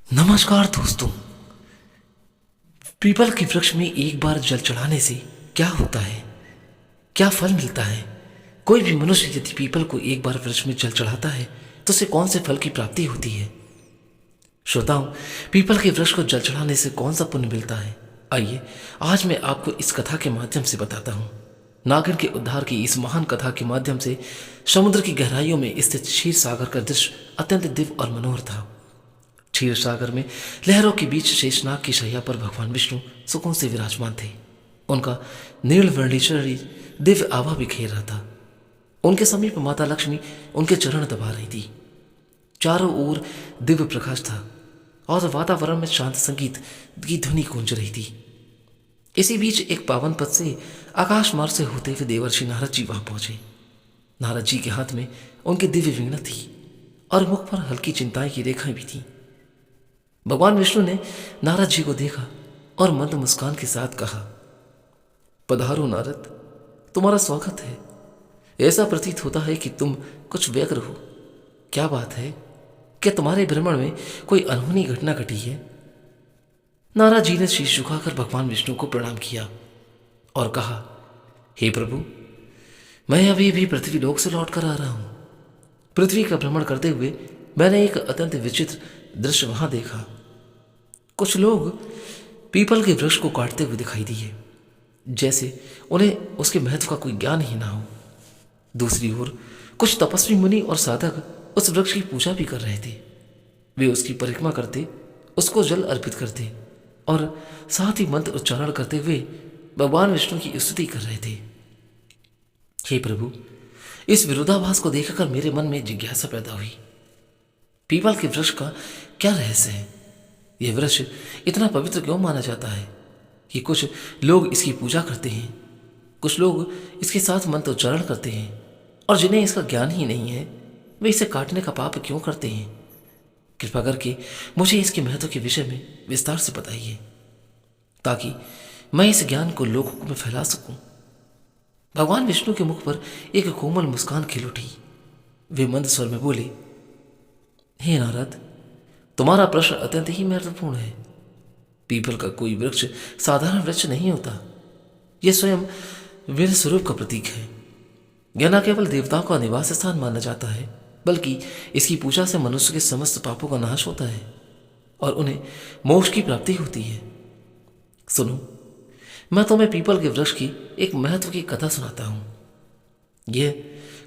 नमस्कार दोस्तों। पीपल के वृक्ष में एक बार जल चढ़ाने से क्या होता है, क्या फल मिलता है? कोई भी मनुष्य यदि पीपल को एक बार वृक्ष में जल चढ़ाता है तो उसे कौन से फल की प्राप्ति होती है? श्रोताओं, पीपल के वृक्ष को जल चढ़ाने से कौन सा पुण्य मिलता है? आइए आज मैं आपको इस कथा के माध्यम से बताता हूँ। नागिन के उद्धार की इस महान कथा के माध्यम से समुद्र की गहराइयों में स्थित क्षीर सागर का दृश्य अत्यंत दिव्य और मनोहर था। क्षीर सागर में लहरों के बीच शेषनाग की शैया पर भगवान विष्णु सुकून से विराजमान थे। उनका नीलवर्णी शरीर दिव्य आभा बिखेर रहा था। उनके समीप माता लक्ष्मी उनके चरण दबा रही थी। चारों ओर दिव्य प्रकाश था और वातावरण में शांत संगीत की ध्वनि गूंज रही थी। इसी बीच एक पावन पथ से आकाश मार्ग से होते हुए देवर्षि नारद जी वहां पहुंचे। नारद जी के हाथ में उनकी दिव्य वीणा थी और मुख पर हल्की चिंताएं की रेखाएं भी थी। भगवान विष्णु ने नारद जी को देखा और मंद मुस्कान के साथ कहा, पधारो नारद, तुम्हारा स्वागत है। ऐसा प्रतीत होता है कि तुम कुछ व्यग्र हो। क्या बात है? क्या तुम्हारे भ्रमण में कोई अनहोनी घटना घटी है? नारद जी ने शीश झुकाकर भगवान विष्णु को प्रणाम किया और कहा, हे प्रभु, मैं अभी भी पृथ्वी लोक से लौट कर आ रहा हूं। पृथ्वी का भ्रमण करते हुए मैंने एक अत्यंत विचित्र दृश्य वहां देखा। कुछ लोग पीपल के वृक्ष को काटते हुए दिखाई दिए, जैसे उन्हें उसके महत्व का कोई ज्ञान ही ना हो। दूसरी ओर कुछ तपस्वी मुनि और साधक उस वृक्ष की पूजा भी कर रहे थे। वे उसकी परिक्रमा करते, उसको जल अर्पित करते और साथ ही मंत्र उच्चारण करते हुए भगवान विष्णु की स्तुति कर रहे थे। हे प्रभु, इस विरोधाभास को देखकर मेरे मन में जिज्ञासा पैदा हुई। पीपल के वृक्ष का क्या रहस्य है? यह वृक्ष इतना पवित्र क्यों माना जाता है कि कुछ लोग इसकी पूजा करते हैं, कुछ लोग इसके साथ मंत्र उच्चारण करते हैं, और जिन्हें इसका ज्ञान ही नहीं है वे इसे काटने का पाप क्यों करते हैं? कृपा करके मुझे इसके महत्व के विषय में विस्तार से बताइए, ताकि मैं इस ज्ञान को लोगों में फैला सकूं। भगवान विष्णु के मुख पर एक कोमल मुस्कान खिल उठी। वे मंद स्वर में बोले, हे नारद, तुम्हारा प्रश्न अत्यंत ही महत्वपूर्ण है। पीपल का कोई वृक्ष साधारण वृक्ष नहीं होता। यह स्वयं वीर स्वरूप का प्रतीक है। यह न केवल देवताओं का निवास स्थान माना जाता है, बल्कि इसकी पूजा से मनुष्य के समस्त पापों का नाश होता है और उन्हें मोक्ष की प्राप्ति होती है। सुनो, मैं तुम्हें पीपल के वृक्ष की एक महत्व की कथा सुनाता हूं। यह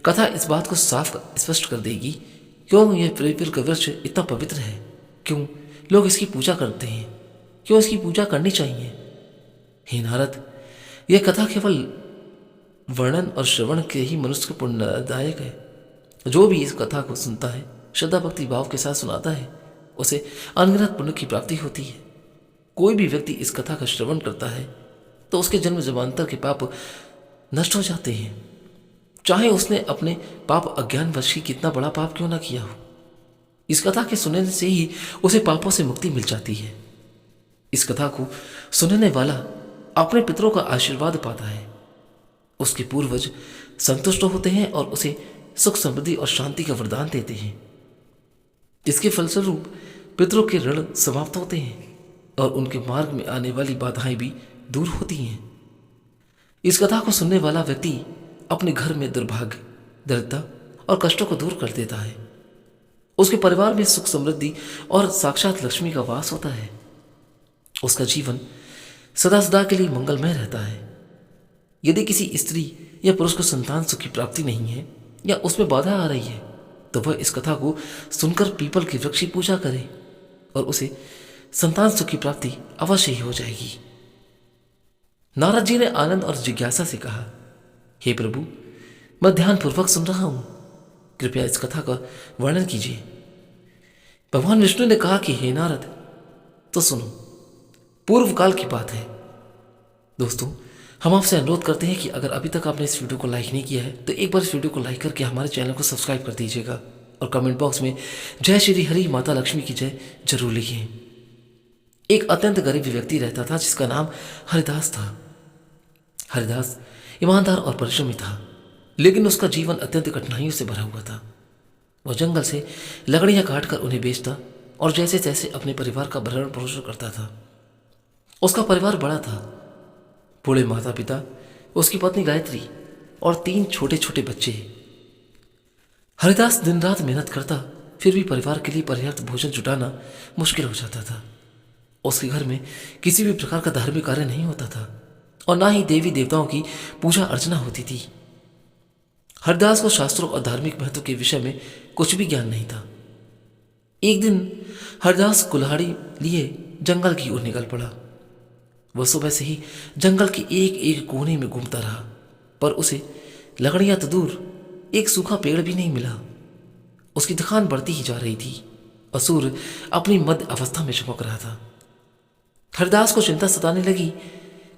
कथा इस बात को साफ स्पष्ट कर देगी क्यों यह पीपल का वृक्ष इतना पवित्र है, क्यों लोग इसकी पूजा करते हैं, क्यों इसकी पूजा करनी चाहिए। हे नारद, यह कथा केवल वर्णन और श्रवण के ही मनुष्य को पुण्यदायक है। जो भी इस कथा को सुनता है, श्रद्धा भक्ति भाव के साथ सुनाता है, उसे अनगिनत पुण्य की प्राप्ति होती है। कोई भी व्यक्ति इस कथा का श्रवण करता है तो उसके जन्म जन्मांतर के पाप नष्ट हो जाते हैं, चाहे उसने अपने पाप अज्ञानवश ही कितना बड़ा पाप क्यों ना किया हो। इस कथा के सुनने से ही उसे पापों से मुक्ति मिल जाती है। इस कथा को सुनने वाला अपने पितरों का आशीर्वाद पाता है, उसके पूर्वज संतुष्ट होते हैं और उसे सुख समृद्धि और शांति का वरदान देते हैं। इसके फलस्वरूप पितरों के ऋण समाप्त होते हैं और उनके मार्ग में आने वाली बाधाएं भी दूर होती हैं। इस कथा को सुनने वाला व्यक्ति अपने घर में दुर्भाग्य, दरिद्रता और कष्टों को दूर कर देता है। उसके परिवार में सुख समृद्धि और साक्षात लक्ष्मी का वास होता है। उसका जीवन सदा सदा के लिए मंगलमय रहता है। यदि किसी स्त्री या पुरुष को संतान सुख की प्राप्ति नहीं है या उसमें बाधा आ रही है तो वह इस कथा को सुनकर पीपल की वृक्ष की पूजा करे और उसे संतान सुख की प्राप्ति अवश्य ही हो जाएगी। नारद जी ने आनंद और जिज्ञासा से कहा, हे प्रभु, मैं ध्यानपूर्वक सुन रहा हूं, कृपया इस कथा का वर्णन कीजिए। भगवान विष्णु ने कहा कि हे नारद, तो सुनो, पूर्व काल की बात है। दोस्तों, हम आपसे अनुरोध करते हैं कि अगर अभी तक आपने इस वीडियो को लाइक नहीं किया है तो एक बार इस वीडियो को लाइक करके हमारे चैनल को सब्सक्राइब कर दीजिएगा और कमेंट बॉक्स में जय श्री हरि माता लक्ष्मी की जय जरूर लिखिए। एक अत्यंत गरीब व्यक्ति रहता था जिसका नाम हरिदास था। हरिदास ईमानदार और परिश्रमी था, लेकिन उसका जीवन अत्यंत कठिनाइयों से भरा हुआ था। वह जंगल से लकड़ियां काटकर उन्हें बेचता और जैसे तैसे अपने परिवार का भरण पोषण करता था। उसका परिवार बड़ा था, बूढ़े माता पिता, उसकी पत्नी गायत्री और 3 छोटे छोटे बच्चे। हरिदास दिन रात मेहनत करता, फिर भी परिवार के लिए पर्याप्त भोजन जुटाना मुश्किल हो जाता था। उसके घर में किसी भी प्रकार का धार्मिक कार्य नहीं होता था और ना ही देवी देवताओं की पूजा अर्चना होती थी। हरिदास को शास्त्रों और धार्मिक महत्व के विषय में कुछ भी ज्ञान नहीं था। एक दिन हरिदास कुल्हाड़ी लिए जंगल की ओर निकल पड़ा। वह सुबह से ही जंगल के एक एक कोने में घूमता रहा, पर उसे लकड़ियां तो दूर, एक सूखा पेड़ भी नहीं मिला। उसकी थकान बढ़ती ही जा रही थी और सूर्य अपनी मध्य अवस्था में चमक रहा था। हरिदास को चिंता सताने लगी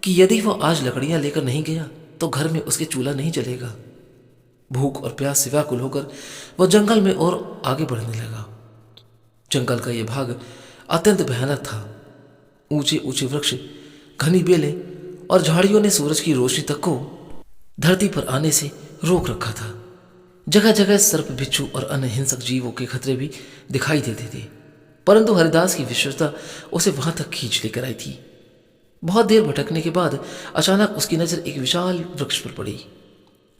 कि यदि वह आज लकड़ियां लेकर नहीं गया तो घर में उसके चूल्हा नहीं जलेगा। भूख और प्यास से व्याकुल होकर वह जंगल में और आगे बढ़ने लगा। जंगल का यह भाग अत्यंत भयानक था। ऊंचे ऊंचे वृक्ष, घनी बेलें और झाड़ियों ने सूरज की रोशनी तक को धरती पर आने से रोक रखा था। जगह जगह सर्प, बिच्छू और अन्य हिंसक जीवों के खतरे भी दिखाई देते थे, परंतु हरिदास की विश्वसता उसे वहां तक खींच लेकर आई थी। बहुत देर भटकने के बाद अचानक उसकी नजर एक विशाल वृक्ष पर पड़ी।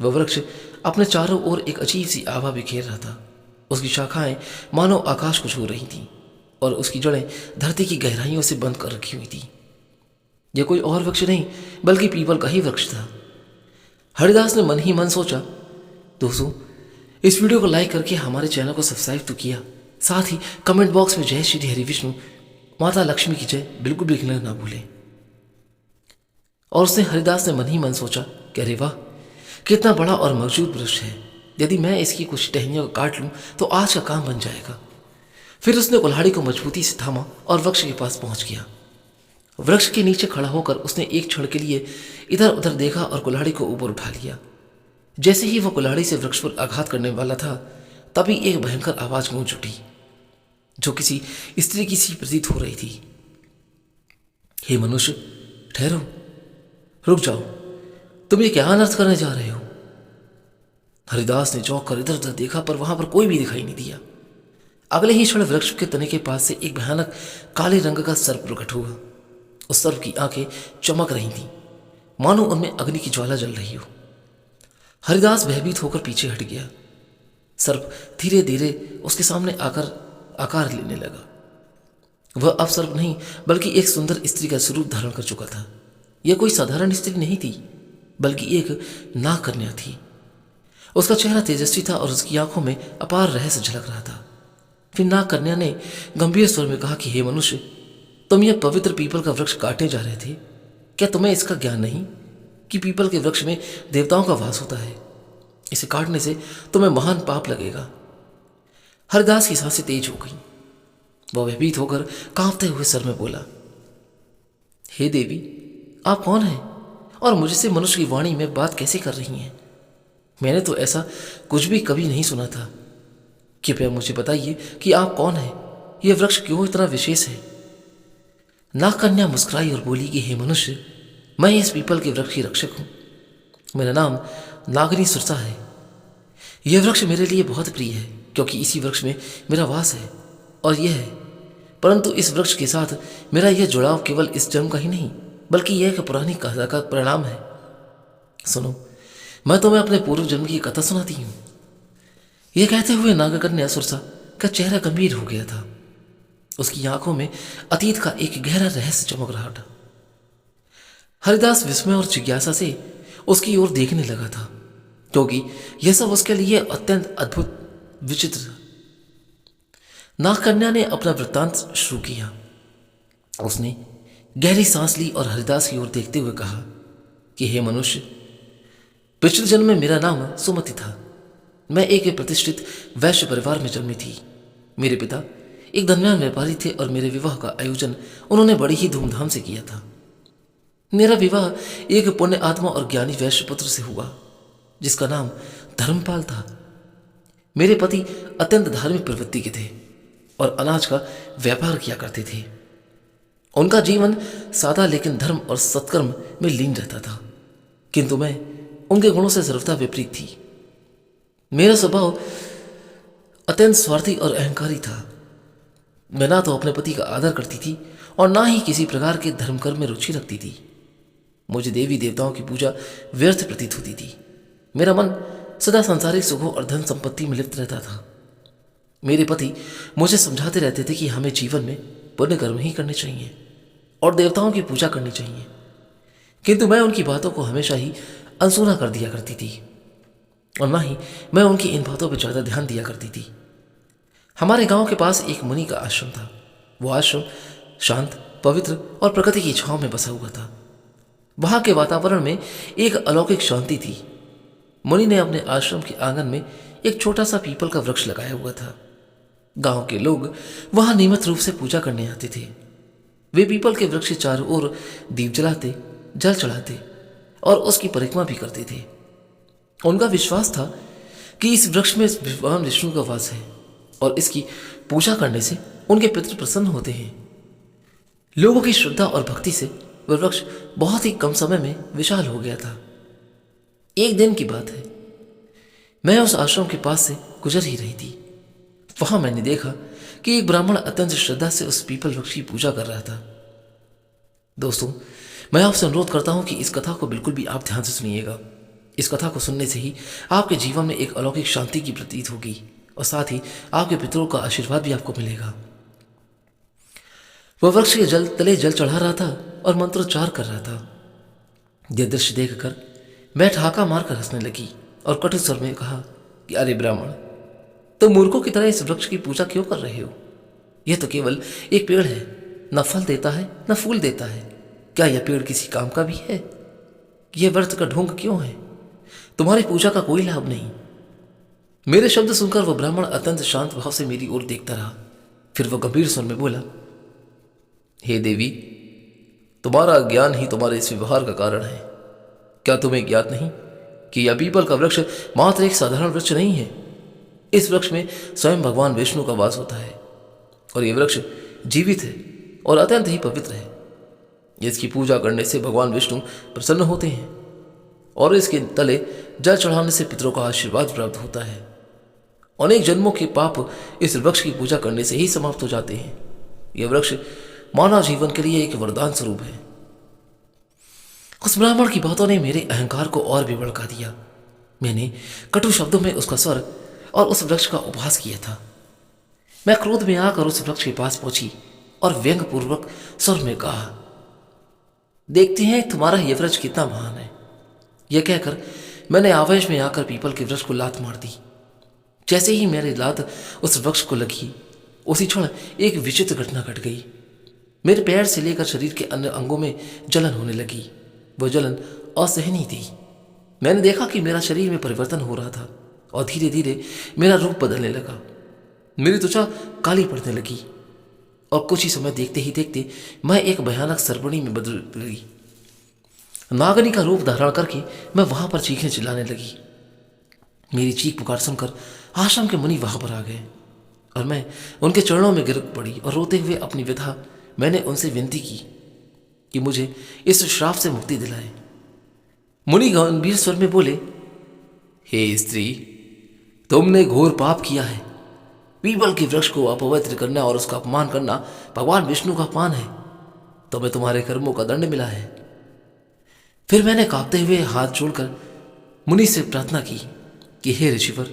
वह वृक्ष अपने चारों ओर एक अजीब सी आभा बिखेर रहा था। उसकी शाखाएं मानो आकाश को छू रही थीं और उसकी जड़ें धरती की गहराइयों से बंद कर रखी हुई थी। यह कोई और वृक्ष नहीं बल्कि पीपल का ही वृक्ष था। हरिदास ने मन ही मन सोचा, दोस्तों इस वीडियो को लाइक करके हमारे चैनल को सब्सक्राइब तो किया, साथ ही कमेंट बॉक्स में जय श्री हरि विष्णु, माता लक्ष्मी की जय बिल्कुल भी लिखना ना भूलें। और उसने हरिदास ने मन ही मन सोचा कि अरे वाह, कितना बड़ा और मजबूत वृक्ष है। यदि मैं इसकी कुछ टहनियों को काट लूं तो आज का काम बन जाएगा। फिर उसने कुल्हाड़ी को मजबूती से थामा और वृक्ष के पास पहुंच गया। वृक्ष के नीचे खड़ा होकर उसने एक क्षण के लिए इधर उधर देखा और कुल्हाड़ी को ऊपर उठा लिया। जैसे ही वह कुल्हाड़ी से वृक्ष पर आघात करने वाला था, तभी एक भयंकर आवाज गूंज उठी, जो किसी स्त्री की सी प्रतीत हो रही थी। हे मनुष्य, ठहरो, रुक जाओ, तुम ये क्या अनर्थ करने जा रहे हो? हरिदास ने चौंक कर इधर उधर देखा, पर वहां पर कोई भी दिखाई नहीं दिया। अगले ही क्षण वृक्ष के तने के पास से एक भयानक काले रंग का सर्प प्रकट हुआ। उस सर्प की आंखें चमक रही थीं, मानो उनमें अग्नि की ज्वाला जल रही हो। हरिदास भयभीत होकर पीछे हट गया। सर्प धीरे धीरे उसके सामने आकर आकार लेने लगा। वह अब सर्प नहीं बल्कि एक सुंदर स्त्री का स्वरूप धारण कर चुका था। यह कोई साधारण स्त्री नहीं थी, बल्कि एक नागकन्या थी। उसका चेहरा तेजस्वी था और उसकी आंखों में अपार रहस्य झलक रहा था। फिर नागकन्या ने गंभीर स्वर में कहा कि हे मनुष्य, तुम यह पवित्र पीपल का वृक्ष काटने जा रहे थे। क्या तुम्हें इसका ज्ञान नहीं कि पीपल के वृक्ष में देवताओं का वास होता है? इसे काटने से तुम्हें महान पाप लगेगा। हरिदास की सांसें तेज हो गई। वह भयभीत होकर कांपते हुए सर में बोला, हे देवी, आप कौन हैं और मुझसे मनुष्य की वाणी में बात कैसे कर रही हैं? मैंने तो ऐसा कुछ भी कभी नहीं सुना था। कृपया मुझे बताइए कि आप कौन हैं, यह वृक्ष क्यों इतना विशेष है? नागकन्या मुस्कुराई और बोली कि हे मनुष्य, मैं इस पीपल के वृक्ष की रक्षक हूं। मेरा नाम नागनी सुरसा है। यह वृक्ष मेरे लिए बहुत प्रिय है, क्योंकि इसी वृक्ष में मेरा वास है और यह है। परंतु इस वृक्ष के साथ मेरा यह जुड़ाव केवल इस जन्म का ही नहीं, बल्कि यह एक पुरानी कथा का परिणाम है। सुनो, मैं तुम्हें अपने पूर्व जन्म की कथा सुनाती हूं। यह कहते हुए नागकन्या सुरसा का चेहरा गंभीर हो गया था। उसकी आंखों में अतीत का एक गहरा रहस्य चमक रहा था। हरिदास विस्मय और जिज्ञासा से उसकी ओर देखने लगा था, क्योंकि यह सब उसके लिए अत्यंत अद्भुत विचित्र था। नागकन्या ने अपना वृत्तांत शुरू किया। उसने गहरी सांस ली और हरिदास की ओर देखते हुए कहा कि हे मनुष्य, पिछले जन्म में मेरा नाम सुमति था। मैं एक प्रतिष्ठित वैश्य परिवार में जन्मी थी। मेरे पिता एक धनवान व्यापारी थे और मेरे विवाह का आयोजन उन्होंने बड़ी ही धूमधाम से किया था। मेरा विवाह एक पुण्य आत्मा और ज्ञानी वैश्य पुत्र से हुआ, जिसका नाम धर्मपाल था। मेरे पति अत्यंत धार्मिक प्रवृत्ति के थे और अनाज का व्यापार किया करते थे। उनका जीवन सादा लेकिन धर्म और सत्कर्म में लीन रहता था, किंतु मैं उनके गुणों से सर्वथा विपरीत थी। मेरा स्वभाव अत्यंत स्वार्थी और अहंकारी था। मैं ना तो अपने पति का आदर करती थी और ना ही किसी प्रकार के धर्म कर्म में रुचि रखती थी। मुझे देवी देवताओं की पूजा व्यर्थ प्रतीत होती थी। मेरा मन सदा सांसारिक सुखों और धन संपत्ति में लिप्त रहता था। मेरे पति मुझे समझाते रहते थे कि हमें जीवन में पुण्य कर्म ही करने चाहिए और देवताओं की पूजा करनी चाहिए, किंतु मैं उनकी बातों को हमेशा ही अनसुना कर दिया करती थी और ना ही मैं उनकी इन बातों पर ज़्यादा ध्यान दिया करती थी। हमारे गांव के पास एक मुनि का आश्रम था। वो आश्रम शांत, पवित्र और प्रकृति की छांव में बसा हुआ था। वहां के वातावरण में एक अलौकिक शांति थी। मुनि ने अपने आश्रम के आंगन में एक छोटा सा पीपल का वृक्ष लगाया हुआ था। गांव के लोग वहां नियमित रूप से पूजा करने आते थे। वे पीपल के वृक्ष के चारों ओर दीप जलाते, जल चढ़ाते और उसकी परिक्रमा भी करते थे। उनका विश्वास था कि इस वृक्ष में भगवान विष्णु का वास है और इसकी पूजा करने से उनके पितृ प्रसन्न होते हैं। लोगों की श्रद्धा और भक्ति से वह वृक्ष बहुत ही कम समय में विशाल हो गया था। एक दिन की बात है, मैं उस आश्रम के पास से गुजर ही रही थी। वहां मैंने देखा कि एक ब्राह्मण अत्यंत श्रद्धा से उस पीपल वृक्ष की पूजा कर रहा था। दोस्तों, मैं आपसे अनुरोध करता हूं कि इस कथा को बिल्कुल भी आप ध्यान से सुनिएगा। इस कथा को सुनने से ही आपके जीवन में एक अलौकिक शांति की प्रतीत होगी और साथ ही आपके पितरों का आशीर्वाद भी आपको मिलेगा। वह वृक्ष के जल तले जल चढ़ा रहा था और मंत्रोच्चार कर रहा था। यह दृश्य देखकर मैं ठहाका मारकर हंसने लगी और कटु स्वर में कहा कि अरे ब्राह्मण, तुम मूर्खों की तरह इस वृक्ष की पूजा क्यों कर रहे हो? यह तो केवल एक पेड़ है, न फल देता है न फूल देता है। क्या यह पेड़ किसी काम का भी है? यह व्यर्थ का ढोंग क्यों है? तुम्हारी पूजा का कोई लाभ नहीं। मेरे शब्द सुनकर वह ब्राह्मण अत्यंत शांत भाव से मेरी ओर देखता रहा। फिर वह गंभीर स्वर में बोला, हे देवी, तुम्हारा ज्ञान ही तुम्हारे इस व्यवहार का कारण है। क्या तुम्हें ज्ञात नहीं कि यह पीपल का वृक्ष मात्र एक साधारण वृक्ष नहीं है? इस वृक्ष में स्वयं भगवान विष्णु का वास होता है और यह वृक्ष जीवित है और अत्यंत ही पवित्र है। इसकी पूजा करने से भगवान विष्णु प्रसन्न होते हैं और इसके तले जल चढ़ाने से पितरों का आशीर्वाद प्राप्त होता है। अनेक जन्मों के पाप इस वृक्ष की पूजा करने से ही समाप्त हो जाते हैं। यह वृक्ष मानव जीवन के लिए एक वरदान स्वरूप है। उस ब्राह्मण की बातों ने मेरे अहंकार को और भी भड़का दिया। मैंने कटु शब्दों में उसका स्वर और उस वृक्ष का उपहास किया था। मैं क्रोध में आकर उस वृक्ष के पास पहुंची और व्यंग पूर्वक स्वर में कहा, देखते हैं तुम्हारा यह वृक्ष कितना महान है। यह कहकर मैंने आवेश में आकर पीपल के वृक्ष को लात मार दी। जैसे ही मेरी लात उस वृक्ष को लगी, उसी क्षण एक विचित्र घटना घट गई। मेरे पैर से लेकर शरीर के अन्य अंगों में जलन होने लगी। वह जलन असहनीय थी। मैंने देखा कि मेरा शरीर में परिवर्तन हो रहा था और धीरे धीरे मेरा रूप बदलने लगा। मेरी त्वचा काली पड़ने लगी और कुछ ही समय देखते ही देखते मैं एक भयानक सर्पणी में बदल गई। नागनी का रूप धारण करके मैं वहां पर चीखें चिल्लाने लगी। मेरी चीख पुकार सुनकर आश्रम के मुनि वहां पर आ गए और मैं उनके चरणों में गिर पड़ी और रोते हुए अपनी व्यथा मैंने उनसे विनती की कि मुझे इस श्राप से मुक्ति दिलाए। मुनि गंभीर स्वर में बोले, हे स्त्री, तुमने घोर पाप किया है। पीपल के वृक्ष को अपवित्र करना और उसका अपमान करना भगवान विष्णु का अपमान है। तुम्हें तुम्हारे कर्मों का दंड मिला है। फिर मैंने कांपते हुए हाथ जोड़कर मुनि से प्रार्थना की कि हे ऋषिवर,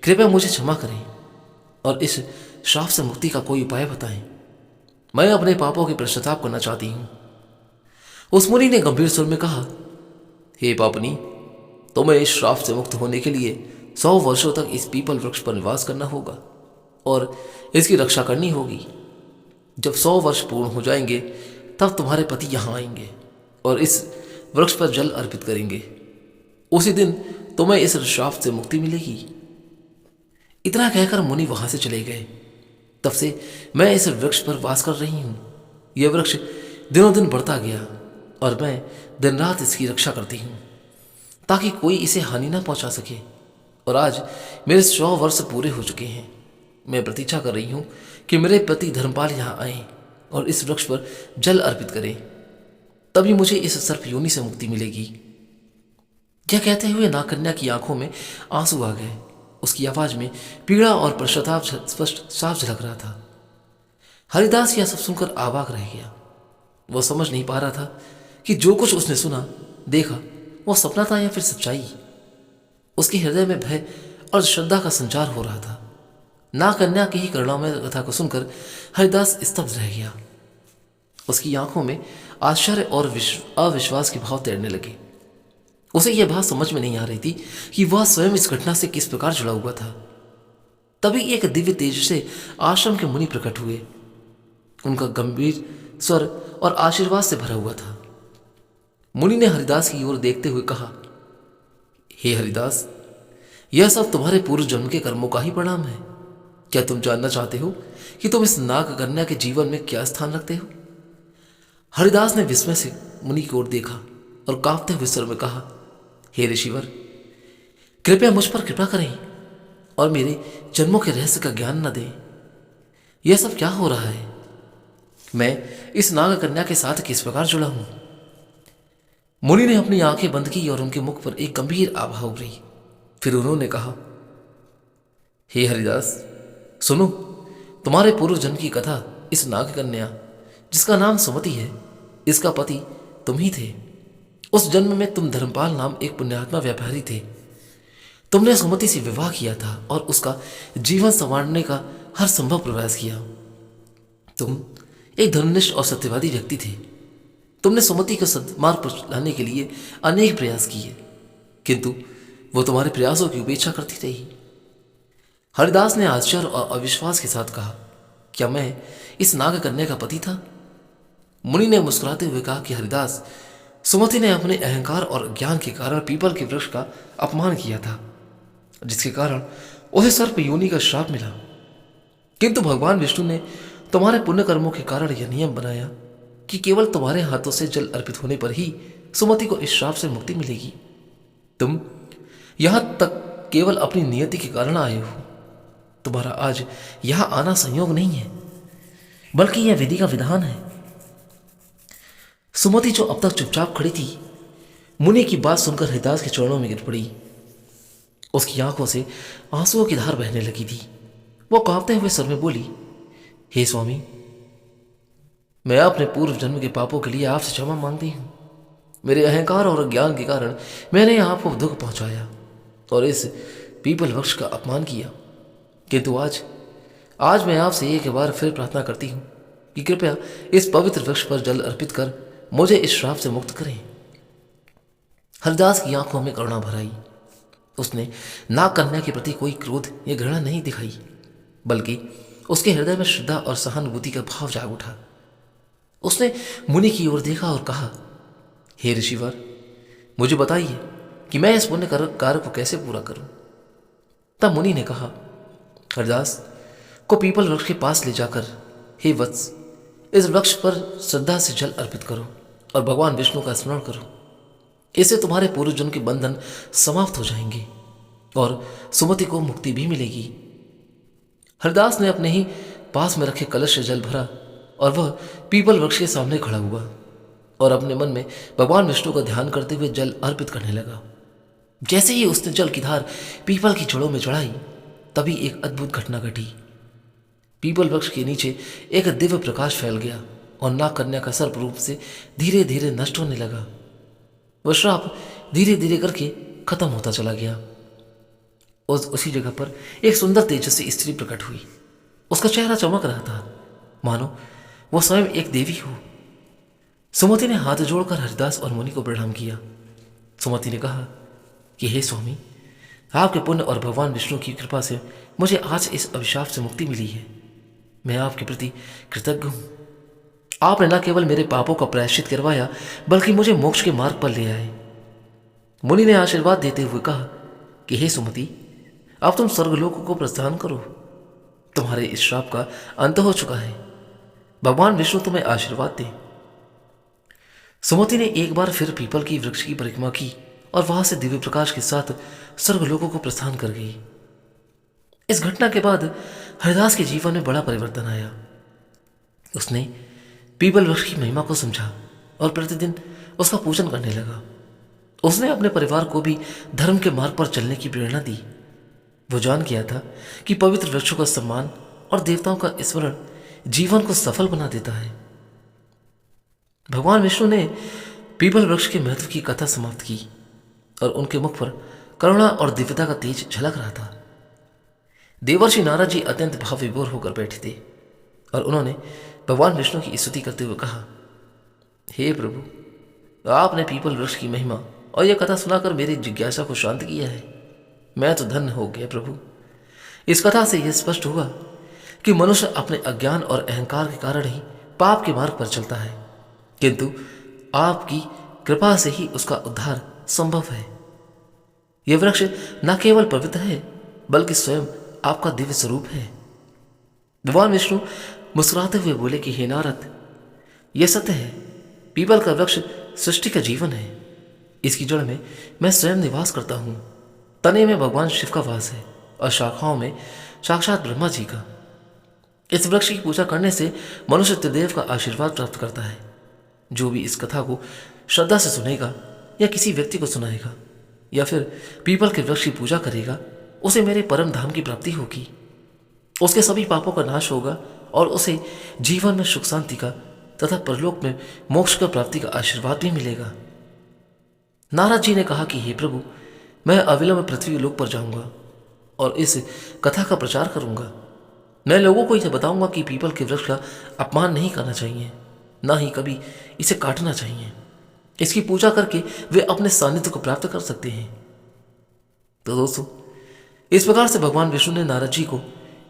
कृपया मुझे क्षमा करें और इस श्राप से मुक्ति का कोई उपाय बताएं। मैं अपने पापों की पश्चाताप करना चाहती हूं। उस मुनि ने गंभीर स्वर में कहा, हे पापनी, तुम्हें इस श्राप से मुक्त होने के लिए 100 वर्षों तक इस पीपल वृक्ष पर निवास करना होगा और इसकी रक्षा करनी होगी। जब 100 वर्ष पूर्ण हो जाएंगे तब तुम्हारे पति यहां आएंगे और इस वृक्ष पर जल अर्पित करेंगे। उसी दिन तुम्हें इस श्राप से मुक्ति मिलेगी। इतना कहकर मुनि वहां से चले गए। तब से मैं इस वृक्ष पर वास कर रही हूं। यह वृक्ष दिनों दिन बढ़ता गया और मैं दिन रात इसकी रक्षा करती हूं ताकि कोई इसे हानि ना पहुंचा सके। और आज मेरे 100 वर्ष पूरे हो चुके हैं। मैं प्रतीक्षा कर रही हूं कि मेरे पति धर्मपाल यहां आए और इस वृक्ष पर जल अर्पित करें, तभी मुझे इस सर्प योनि से मुक्ति मिलेगी। यह कहते हुए नागकन्या की आंखों में आंसू आ गए। उसकी आवाज में पीड़ा और पश्चाताप स्पष्ट साफ झलक रहा था। हरिदास यह सब सुनकर अवाक रह गया। वह समझ नहीं पा रहा था कि जो कुछ उसने सुना देखा वो सपना था या फिर सच्चाई। उसके हृदय में भय और श्रद्धा का संचार हो रहा था। नागकन्या की ही करुणामय कथा को सुनकर हरिदास स्तब्ध रह गया। उसकी आंखों में आश्चर्य और अविश्वास के भाव तैरने लगे। उसे यह बात समझ में नहीं आ रही थी कि वह स्वयं इस घटना से किस प्रकार जुड़ा हुआ था। तभी एक दिव्य तेज से आश्रम के मुनि प्रकट हुए। उनका गंभीर स्वर और आशीर्वाद से भरा हुआ था। मुनि ने हरिदास की ओर देखते हुए कहा, हे हरिदास, यह सब तुम्हारे पूर्व जन्म के कर्मों का ही परिणाम है। क्या तुम जानना चाहते हो कि तुम इस नागकन्या के जीवन में क्या स्थान रखते हो? हरिदास ने विस्मय से मुनि की ओर देखा और कांपते हुए स्वर में कहा, हे ऋषिवर, कृपया मुझ पर कृपा करें और मेरे जन्मों के रहस्य का ज्ञान न दें। यह सब क्या हो रहा है? मैं इस नागकन्या के साथ किस प्रकार जुड़ा हूं? मुनि ने अपनी आंखें बंद की और उनके मुख पर एक गंभीर आभा उभरी। फिर उन्होंने कहा, हे हरिदास, सुनो, तुम्हारे पूर्व जन्म की कथा। इस नागकन्या जिसका नाम सुमति है, इसका पति तुम ही थे। उस जन्म में तुम धर्मपाल नाम एक पुण्यात्मा व्यापारी थे। तुमने सुमति से विवाह किया था और उसका जीवन संवारने का हर संभव प्रयास किया। तुम एक धर्मनिष्ठ और सत्यवादी व्यक्ति थे। तुमने सुमति को सन्मार्ग पर लाने के लिए अनेक प्रयास किए, किंतु वो तुम्हारे प्रयासों की उपेक्षा करती रही। हरिदास ने आश्चर्य और अविश्वास के साथ कहा, क्या मैं इस नागकन्या का पति था? मुनि ने मुस्कुराते हुए कहा कि हरिदास, सुमति ने अपने अहंकार और ज्ञान के कारण पीपल के वृक्ष का अपमान किया था, जिसके कारण उसे सर्प योनि का श्राप मिला। किंतु भगवान विष्णु ने तुम्हारे पुण्य कर्मों के कारण यह नियम बनाया कि केवल तुम्हारे हाथों से जल अर्पित होने पर ही सुमति को इस श्राप से मुक्ति मिलेगी। तुम यहां तक केवल अपनी नियति के कारण आए हो। तुम्हारा आज यहां आना संयोग नहीं है, बल्कि यह विधि का विधान है। सुमति जो अब तक चुपचाप खड़ी थी, मुनि की बात सुनकर हरिदास के चरणों में गिर पड़ी। उसकी आंखों से आंसुओं की धार बहने लगी थी। वो कांपते हुए स्वर में बोली, हे स्वामी, मैं अपने पूर्व जन्म के पापों के लिए आपसे क्षमा मांगती हूं। मेरे अहंकार और अज्ञान के कारण मैंने आपको दुख पहुंचाया और इस पीपल वृक्ष का अपमान किया। किंतु आज मैं आपसे एक बार फिर प्रार्थना करती हूं कि कृपया इस पवित्र वृक्ष पर जल अर्पित कर मुझे इस श्राप से मुक्त करें। हरिदास की आंखों में करुणा भर आई। उसने नागकन्या के प्रति कोई क्रोध या घृणा नहीं दिखाई, बल्कि उसके हृदय में श्रद्धा और सहानुभूति का भाव जाग उठा। उसने मुनि की ओर देखा और कहा, हे ऋषिवर, मुझे बताइए कि मैं इस पुण्य कार्य को कैसे पूरा करूं। तब मुनि ने कहा, हरिदास को पीपल वृक्ष के पास ले जाकर, हे वत्स, इस वृक्ष पर श्रद्धा से जल अर्पित करो और भगवान विष्णु का स्मरण करो। इससे तुम्हारे पूर्व जन्म के बंधन समाप्त हो जाएंगे और सुमति को मुक्ति भी मिलेगी। हरिदास ने अपने ही पास में रखे कलश से जल भरा और वह पीपल वृक्ष के सामने खड़ा हुआ और अपने मन में भगवान विष्णु का ध्यान करते हुए जल अर्पित करने लगा। जैसे ही उसने जल की धार पीपल की जड़ों में चढ़ाई, तभी एक अद्भुत घटना घटी। पीपल वृक्ष के नीचे एक दिव्य प्रकाश फैल गया और नागकन्या का सर्प रूप से धीरे धीरे नष्ट होने लगा। वह श्राप धीरे धीरे करके खत्म होता चला गया। उसी जगह पर एक सुंदर तेजस्वी स्त्री प्रकट हुई। उसका चेहरा चमक रहा था, मानो वह स्वयं एक देवी हो। सुमति ने हाथ जोड़कर हरिदास और मुनि को प्रणाम किया। सुमति ने कहा कि हे स्वामी, आपके पुण्य और भगवान विष्णु की कृपा से मुझे आज इस अभिशाप से मुक्ति मिली है। मैं आपके प्रति कृतज्ञ हूं। आपने न केवल मेरे पापों का प्रायश्चित करवाया, बल्कि मुझे मोक्ष के मार्ग पर ले आए। मुनि ने आशीर्वाद देते हुए कहा कि हे सुमति, अब तुम स्वर्गलोक को प्रस्थान करो। तुम्हारे इस श्राप का अंत हो चुका है। भगवान विष्णु तुम्हें आशीर्वाद दें। सुमति ने एक बार फिर पीपल की वृक्ष की परिक्रमा की और वहां से दिव्य प्रकाश के साथ स्वर्गलोकों को प्रस्थान कर गई। इस घटना के बाद हरिदास के जीवन में बड़ा परिवर्तन आया। उसने पीपल वृक्ष की महिमा को समझा और प्रतिदिन उसका पूजन करने लगा। उसने अपने परिवार को भी धर्म के मार्ग पर चलने की प्रेरणा दी। वो जान गया था कि पवित्र वृक्षों का सम्मान और देवताओं का स्मरण जीवन को सफल बना देता है। भगवान विष्णु ने पीपल वृक्ष के महत्व की कथा समाप्त की और उनके मुख पर करुणा और दिव्यता का तेज झलक रहा था। देवर्षि नारद जी अत्यंत भाव विभोर होकर बैठे थे और उन्होंने भगवान विष्णु की स्तुति करते हुए कहा, हे प्रभु, आपने पीपल वृक्ष की महिमा और यह कथा सुनाकर मेरी जिज्ञासा को शांत किया है। मैं तो धन्य हो गया प्रभु। इस कथा से यह स्पष्ट हुआ कि मनुष्य अपने अज्ञान और अहंकार के कारण ही पाप के मार्ग पर चलता है, किंतु आपकी कृपा से ही उसका उद्धार संभव है। यह वृक्ष न केवल पवित्र है बल्कि स्वयं आपका दिव्य स्वरूप है। भगवान विष्णु मुस्कुराते हुए बोले कि हे नारद, यह सत्य है, पीपल का वृक्ष सृष्टि का जीवन है। इसकी जड़ में मैं स्वयं निवास करता हूं। तने में भगवान शिव का वास है और शाखाओं में साक्षात ब्रह्मा जी का। इस वृक्ष की पूजा करने से मनुष्य त्रिदेव का आशीर्वाद प्राप्त करता है। जो भी इस कथा को श्रद्धा से सुनेगा या किसी व्यक्ति को सुनाएगा या फिर पीपल के वृक्ष की पूजा करेगा, उसे मेरे परम धाम की प्राप्ति होगी। उसके सभी पापों का नाश होगा और उसे जीवन में सुख शांति का तथा परलोक में मोक्ष का प्राप्ति का आशीर्वाद भी मिलेगा। नारद जी ने कहा कि हे प्रभु, मैं अविलंब पृथ्वी लोक पर जाऊंगा और इस कथा का प्रचार करूंगा। मैं लोगों को यह बताऊंगा कि पीपल के वृक्ष का अपमान नहीं करना चाहिए, ना ही कभी इसे काटना चाहिए। इसकी पूजा करके वे अपने सानिध्य को प्राप्त कर सकते हैं। तो दोस्तों, इस प्रकार से भगवान विष्णु ने नारद जी को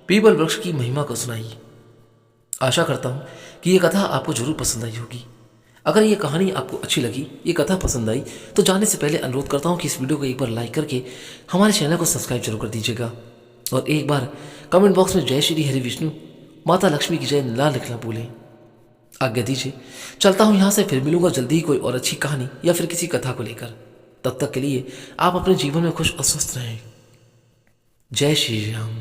पीपल वृक्ष की महिमा को सुनाई। आशा करता हूं कि यह कथा आपको जरूर पसंद आई होगी। अगर ये कहानी आपको अच्छी लगी, ये कथा पसंद आई, तो जाने से पहले अनुरोध करता हूं कि इस वीडियो को एक बार लाइक करके हमारे चैनल को सब्सक्राइब जरूर कर दीजिएगा और एक बार कमेंट बॉक्स में जय श्री हरि विष्णु माता लक्ष्मी की जय ना लिखना भूलें। आज्ञा दीजिए, चलता हूं यहां से। फिर मिलूंगा जल्दी ही कोई और अच्छी कहानी या फिर किसी कथा को लेकर। तब तक के लिए आप अपने जीवन में खुश और स्वस्थ रहें। जय श्री राम।